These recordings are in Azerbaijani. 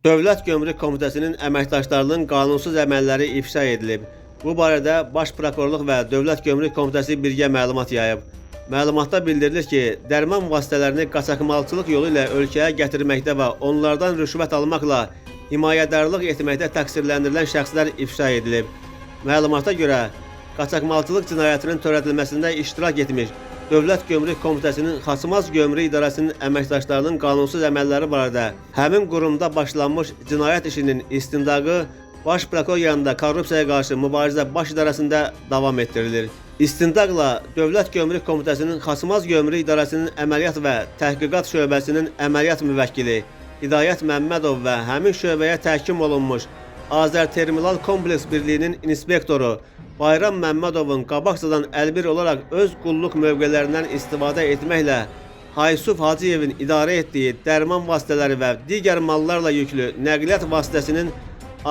Dövlət Gömrük Komitəsinin əməkdaşlarının qanunsuz əməlləri ifşa edilib. Bu barədə Baş Prokurorluq və Dövlət Gömrük Komitəsi birgə məlumat yayıb. Məlumatda bildirilir ki, dərman vasitələrini qaçaqmalçılıq yolu ilə ölkəyə gətirməkdə və onlardan rüşvət almaqla himayədarlıq etməkdə təqsirləndirilən şəxslər ifşa edilib. Məlumata görə, qaçaqmalçılıq cinayətinin törədilməsində iştirak etmiş Dövlət Gömrük Komitəsinin Xaçmaz Gömrük İdarəsinin əməkdaşlarının qanunsuz əməlləri barədə həmin qurumda başlanmış cinayət işinin istintaqı Baş Prokuror yanında korrupsiyaya qarşı mübarizə baş idarəsində davam etdirilir. İstintaqla Dövlət Gömrük Komitəsinin Xaçmaz Gömrük İdarəsinin Əməliyyat və Təhqiqat şöbəsinin əməliyyat müvəkkili Hidayət Məmmədov və həmin şöbəyə təhkim olunmuş Azərterminal Kompleks Birliyinin inspektoru Bayram Məmmədovun qabaqcadan əlbir olaraq öz qulluq mövqelərindən istifadə etməklə Haysuf Hacıyevin idarə etdiyi dərman vasitələri və digər mallarla yüklü nəqliyyat vasitəsinin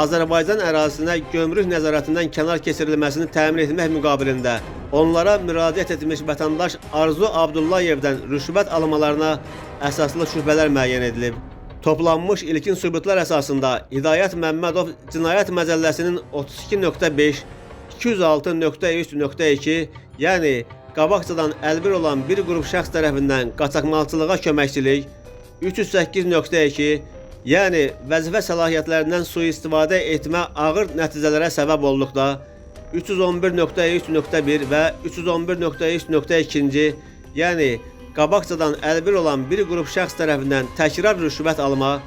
Azərbaycan ərazisinə gömrük nəzarətindən kənar keçirilməsini təmin etmək müqabilində onlara müraciət etmiş vətəndaş Arzu Abdullayevdən rüşvət almalarına əsaslı şübhələr müəyyən edilib. Toplanmış ilkin sübutlar əsasında Hidayət Məmmədov Cinayət Məcəlləsinin 32.5 206.3.2, yəni qabaqcadan əlbir olan bir qrup şəxs tərəfindən qaçaqmalçılığa köməkçilik, 308.2, yəni vəzifə səlahiyyətlərindən sui-istifadə etmə ağır nəticələrə səbəb olduqda, 311.3.1 və 311.3.2, yəni qabaqcadan əlbir olan bir qrup şəxs tərəfindən təkrar rüşvət alma,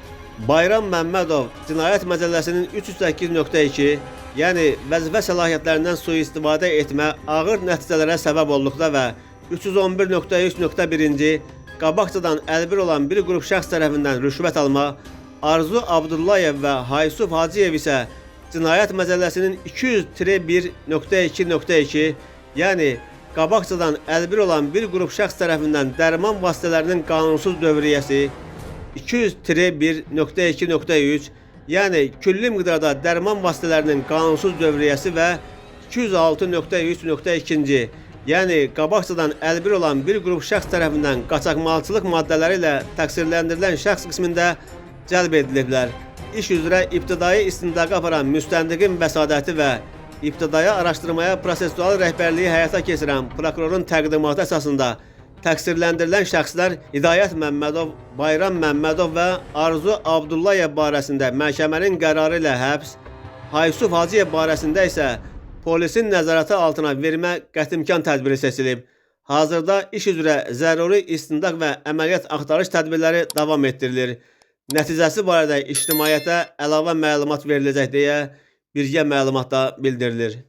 Bayram Məmmədov Cinayət Məcəlləsinin 308.2, yəni vəzifə səlahiyyətlərindən sui-istifadə etmə ağır nəticələrə səbəb olduqda və 311.3.1-ci qabaqcadan əlbir olan bir qrup şəxs tərəfindən rüşvət alma, Arzu Abdullayev və Haysuf Hacıyev isə Cinayət Məcəlləsinin 200-1.2.2, yəni qabaqcadan əlbir olan bir qrup şəxs tərəfindən dərman vasitələrinin qanunsuz dövriyyəsi, 200-1.2.3, yəni külli miqdarda dərman vasitələrinin qanunsuz dövriyyəsi və 206.3.2, yəni qabaqcadan əlbir olan bir qrup şəxs tərəfindən qaçaqmalçılıq maddələri ilə təqsirləndirilən şəxs qismində cəlb ediliblər. İş üzrə ibtidai istintaqa aparan müstəndiqin vəsadəti və ibtidai araşdırmaya prosesual rəhbərliyi həyata keçirən prokurorun təqdimatı əsasında təqsirləndirilən şəxslər Hidayət Məmmədov, Bayram Məmmədov və Arzu Abdullayev barəsində məhkəmənin qərarı ilə həbs, Haysuf Hacıyev barəsində isə polisin nəzarəti altına vermə qətimkan tədbiri seçilib. Hazırda iş üzrə zəruri istintaq və əməliyyat axtarış tədbirləri davam etdirilir. Nəticəsi barədə ictimaiyyətə əlavə məlumat veriləcək deyə birgə məlumatda bildirilir.